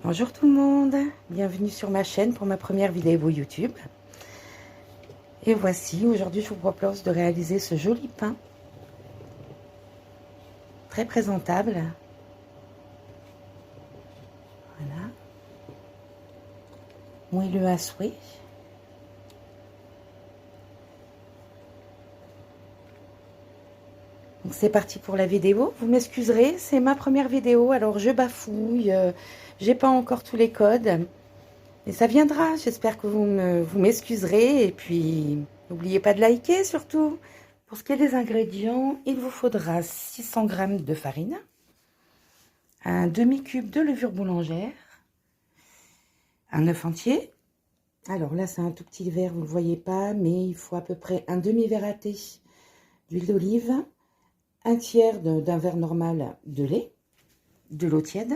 Bonjour tout le monde, bienvenue sur ma chaîne pour ma première vidéo YouTube. Et voici, aujourd'hui je vous propose de réaliser ce joli pain, très présentable. Voilà, moelleux à souhait. Donc c'est parti pour la vidéo. Vous m'excuserez, c'est ma première vidéo, alors je bafouille, j'ai pas encore tous les codes. Et ça viendra, j'espère que vous m'excuserez. Et puis, n'oubliez pas de liker surtout. Pour ce qui est des ingrédients, il vous faudra 600 g de farine, un demi-cube de levure boulangère, un œuf entier. Alors là, c'est un tout petit verre, vous ne le voyez pas, mais il faut à peu près un demi-verre à thé d'huile d'olive, un tiers d'un verre normal de lait, de l'eau tiède,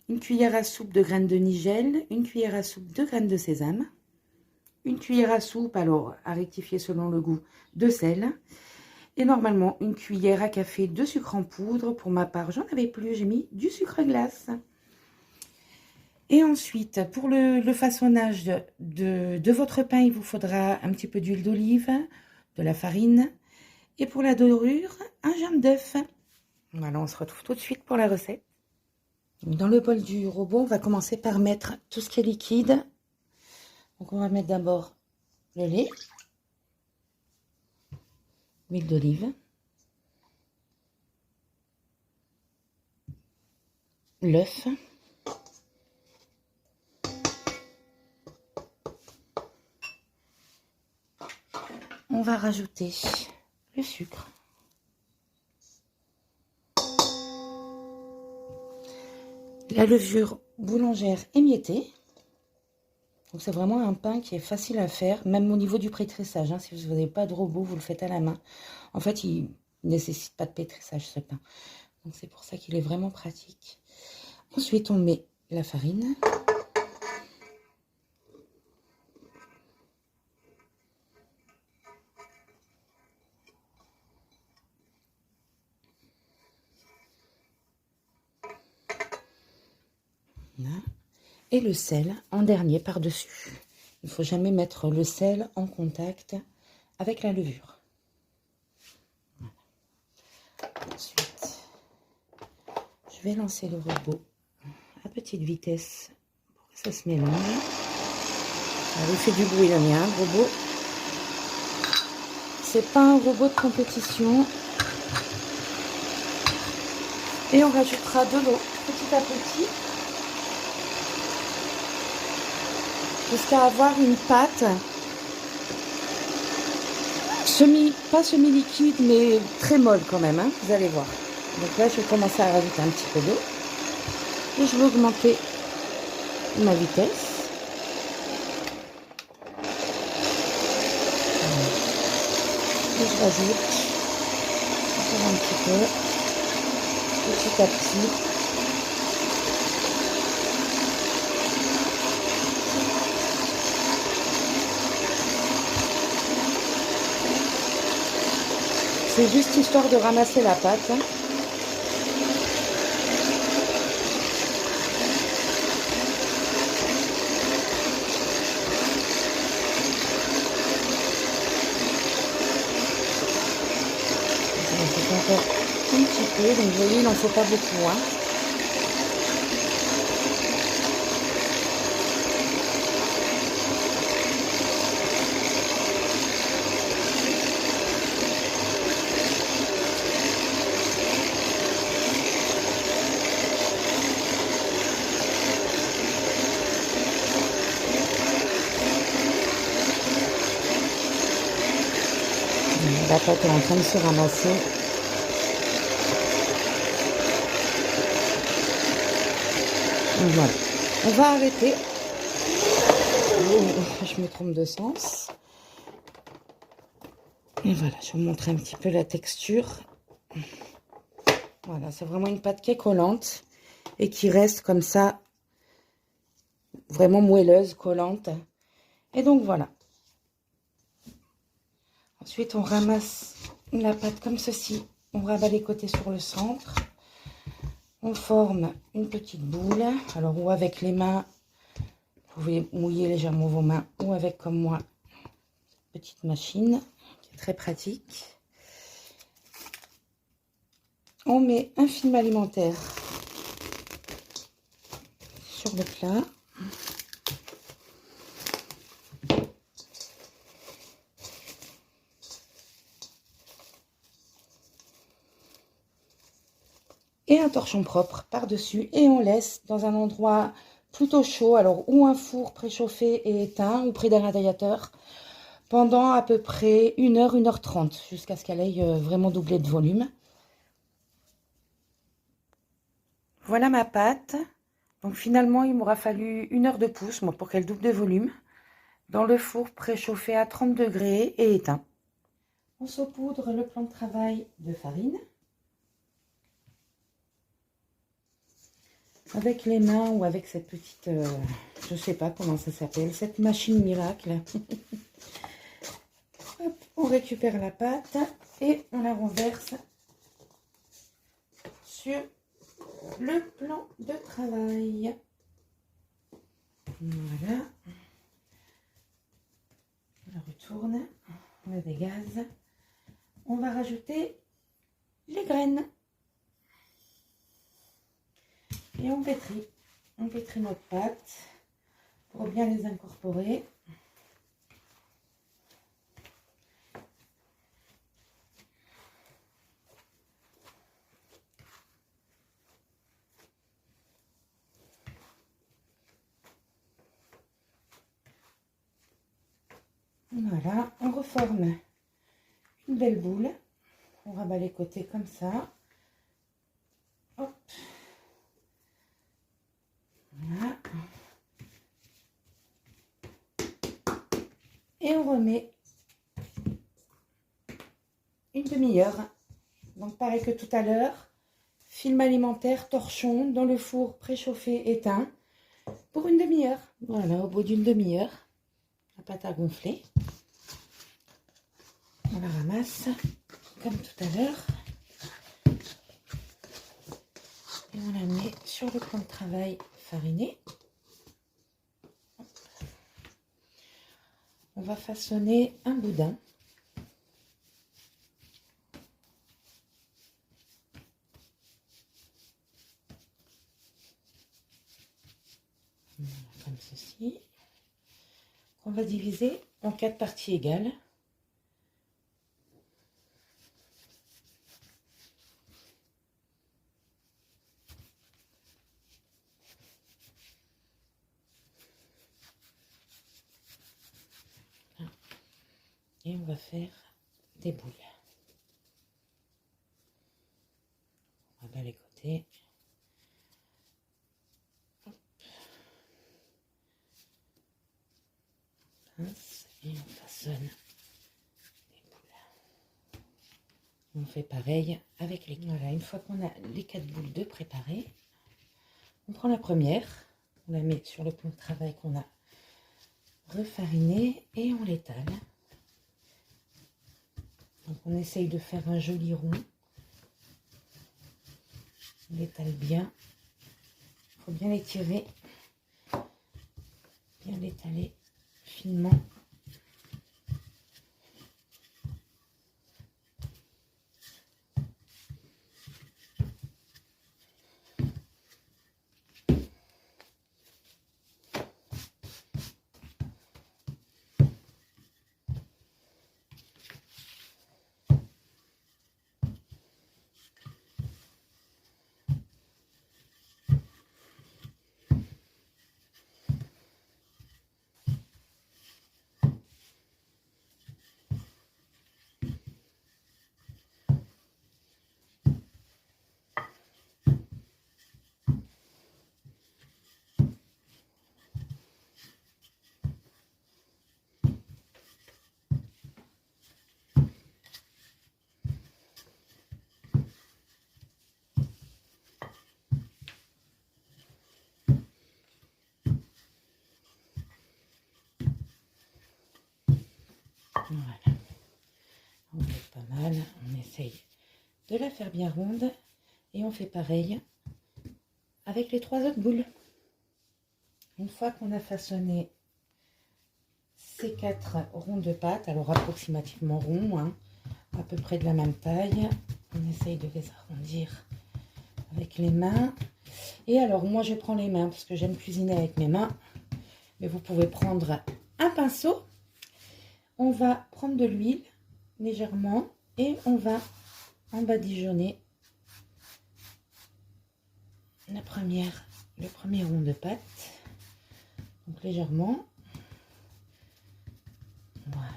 une cuillère à soupe de graines de nigel, une cuillère à soupe de graines de sésame, une cuillère à soupe, alors à rectifier selon le goût, de sel, et normalement une cuillère à café de sucre en poudre. Pour ma part, j'en avais plus, j'ai mis du sucre glace. Et ensuite, pour le façonnage de votre pain, il vous faudra un petit peu d'huile d'olive, de la farine, et pour la dorure, un jaune d'œuf. Voilà, on se retrouve tout de suite pour la recette. Dans le bol du robot, on va commencer par mettre tout ce qui est liquide. Donc on va mettre d'abord le lait, l'huile d'olive, l'œuf, on va rajouter le sucre, la levure boulangère émiettée. Donc c'est vraiment un pain qui est facile à faire, même au niveau du pétrissage. Hein. Si vous n'avez pas de robot, vous le faites à la main. En fait, il ne nécessite pas de pétrissage ce pain. Donc c'est pour ça qu'il est vraiment pratique. Ensuite, on met la farine. Voilà. Et le sel en dernier par-dessus. Il ne faut jamais mettre le sel en contact avec la levure. Voilà. Ensuite, je vais lancer le robot à petite vitesse pour que ça se mélange. Alors, il fait du bruit le mien, le robot. C'est pas un robot de compétition. Et on rajoutera de l'eau petit à petit, jusqu'à avoir une pâte pas semi-liquide, mais très molle quand même, hein, vous allez voir. Donc là, je vais commencer à rajouter un petit peu d'eau. Et je vais augmenter ma vitesse. Et je rajoute encore un petit peu, petit à petit. C'est juste histoire de ramasser la pâte. Donc c'est encore un petit peu, donc vous voyez, il n'en faut pas beaucoup. Hein. La pâte est en train de se ramasser. Voilà. On va arrêter. Oh, je me trompe de sens. Et voilà, je vais vous montrer un petit peu la texture. Voilà, c'est vraiment une pâte qui est collante et qui reste comme ça, vraiment moelleuse, collante. Et donc voilà. Ensuite, on ramasse la pâte comme ceci. On rabat les côtés sur le centre. On forme une petite boule. Alors, ou avec les mains, vous pouvez mouiller légèrement vos mains, ou avec, comme moi, cette petite machine qui est très pratique. On met un film alimentaire sur le plat. Et un torchon propre par-dessus, et on laisse dans un endroit plutôt chaud, alors ou un four préchauffé et éteint, ou près d'un radiateur, pendant à peu près 1h, 1h30, jusqu'à ce qu'elle aille vraiment doubler de volume. Voilà ma pâte. Donc finalement, il m'aura fallu 1 heure de pouce, moi, pour qu'elle double de volume, dans le four préchauffé à 30 degrés et éteint. On saupoudre le plan de travail de farine. Avec les mains ou avec cette petite, je sais pas comment ça s'appelle, cette machine miracle. Hop, on récupère la pâte et on la renverse sur le plan de travail. Voilà. On la retourne, on la dégage. On va rajouter les graines. Et on pétrit notre pâte pour bien les incorporer. Voilà, on reforme une belle boule. On rabat les côtés comme ça. Hop. Voilà. Et on remet une demi-heure. Donc pareil que tout à l'heure, film alimentaire, torchon, dans le four préchauffé éteint, pour une demi-heure. Voilà, au bout d'une demi-heure, la pâte a gonflé. On la ramasse comme tout à l'heure. Et on la met sur le plan de travail fariné. On va façonner un boudin. Voilà, comme ceci. On va diviser en 4 parties égales. Et on va faire des boules. On rabat les côtés. Hop. Pince et on façonne des boules. On fait pareil avec les... Voilà, une fois qu'on a les 4 boules de préparées, on prend la première, on la met sur le plan de travail qu'on a refariné et on l'étale. Donc on essaye de faire un joli rond. On l'étale bien. Il faut bien l'étirer, bien l'étaler finement. Voilà, on fait pas mal, on essaye de la faire bien ronde et on fait pareil avec les 3 autres boules. Une fois qu'on a façonné ces 4 ronds de pâte, alors approximativement ronds, hein, à peu près de la même taille, on essaye de les arrondir avec les mains. Et alors moi je prends les mains parce que j'aime cuisiner avec mes mains, mais vous pouvez prendre un pinceau. On va prendre de l'huile légèrement et on va en badigeonner le premier rond de pâte, donc légèrement, voilà.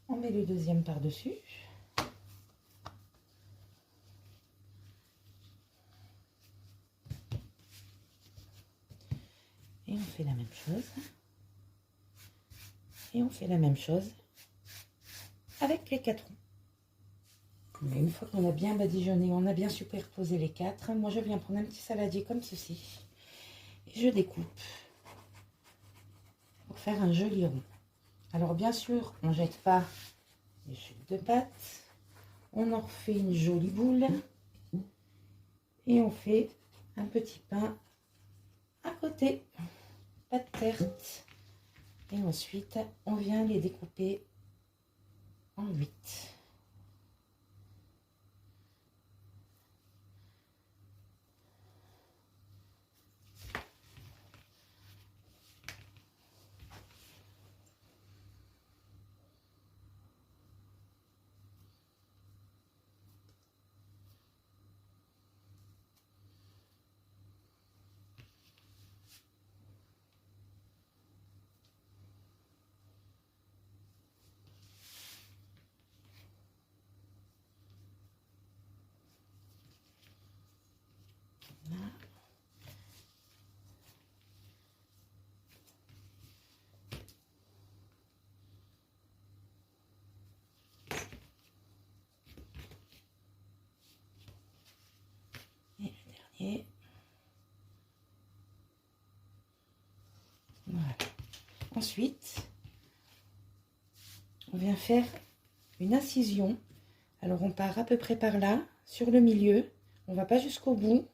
On met le deuxième par dessus et on fait la même chose, et on fait la même chose avec les 4 ronds. Mais une fois qu'on a bien badigeonné, on a bien superposé les 4, moi je viens prendre un petit saladier comme ceci et je découpe pour faire un joli rond. Alors bien sûr, on ne jette pas les chutes de pâte, on en refait une jolie boule et on fait un petit pain à côté, pâte terte, et ensuite on vient les découper en 8. Et le dernier. Voilà. Ensuite, on vient faire une incision. Alors on part à peu près par là, sur le milieu. On va pas jusqu'au bout,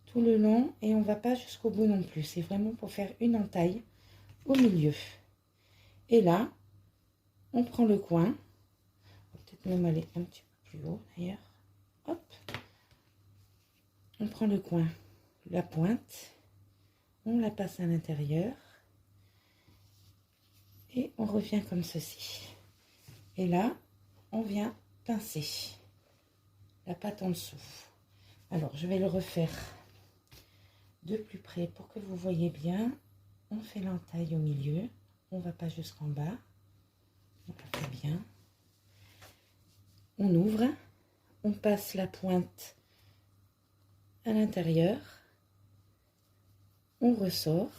tout le long, et on va pas jusqu'au bout non plus. C'est vraiment pour faire une entaille au milieu. Et là, on prend le coin. On va peut-être même aller un petit peu plus haut d'ailleurs. Hop. On prend le coin, la pointe, on la passe à l'intérieur et on revient comme ceci. Et là, on vient pincer la pâte en dessous. Alors, je vais le refaire de plus près pour que vous voyez bien. On fait l'entaille au milieu, on ne va pas jusqu'en bas, on le fait bien. On ouvre, on passe la pointe à l'intérieur, on ressort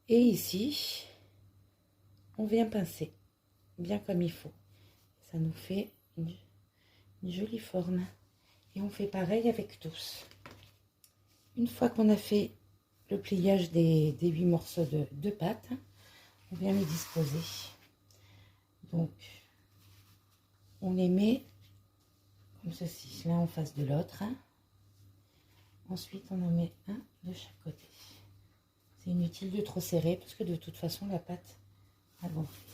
et ici, on vient pincer bien comme il faut. Ça nous fait une jolie forme. Et on fait pareil avec tous. Une fois qu'on a fait le pliage des 8 morceaux de pâte, on vient les disposer. Donc, on les met comme ceci, l'un en face de l'autre. Ensuite, on en met un de chaque côté. C'est inutile de trop serrer parce que de toute façon, la pâte a gonflé.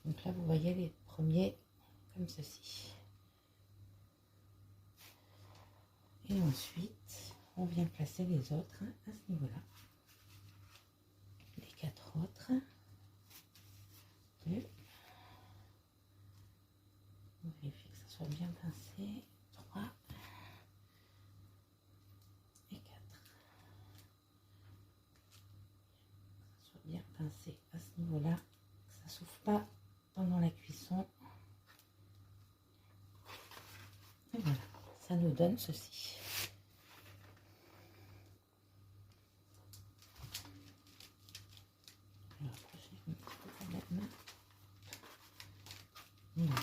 Donc là, vous voyez les premiers comme ceci. Et ensuite, on vient placer les autres à ce niveau-là. Les 4 autres. 2. On vérifie que ça soit bien pincé. 3. Et 4. Que ça soit bien pincé à ce niveau-là. Que ça ne souffle pas pendant la cuisson. Et voilà, ça nous donne ceci. Voilà.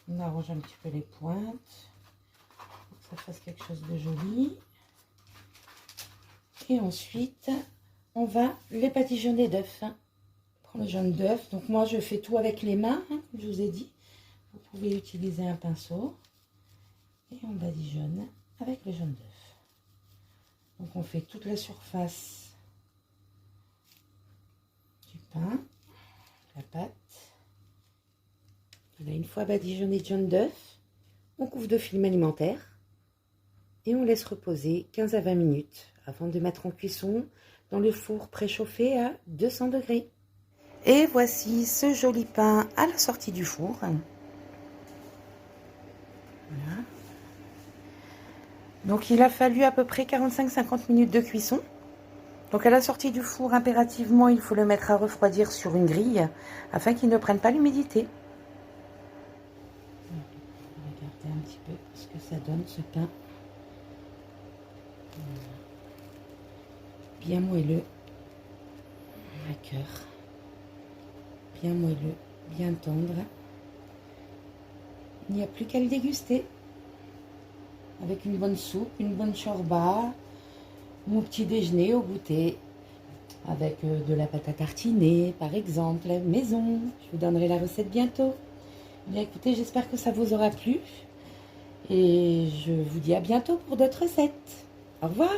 On arrange un petit peu les pointes pour que ça fasse quelque chose de joli. Et ensuite, on va les badigeonner d'œufs. Prends le jaune d'œuf. Donc moi, je fais tout avec les mains, hein, comme je vous ai dit. Vous pouvez utiliser un pinceau. Et on badigeonne avec le jaune d'œuf. Donc on fait toute la surface du pain, la pâte. Voilà, une fois badigeonné de jaune d'œuf, on couvre de film alimentaire et on laisse reposer 15 à 20 minutes avant de mettre en cuisson dans le four préchauffé à 200 degrés. Et voici ce joli pain à la sortie du four. Voilà. Donc il a fallu à peu près 45-50 minutes de cuisson. Donc à la sortie du four, impérativement, il faut le mettre à refroidir sur une grille afin qu'il ne prenne pas l'humidité. Regardez un petit peu ce que ça donne ce pain. Bien moelleux, à cœur. Bien moelleux, bien tendre. Il n'y a plus qu'à le déguster. Avec une bonne soupe, une bonne chorba, mon petit déjeuner au goûter. Avec de la pâte à tartiner, par exemple, maison. Je vous donnerai la recette bientôt. Bien écoutez, j'espère que ça vous aura plu. Et je vous dis à bientôt pour d'autres recettes. Au revoir.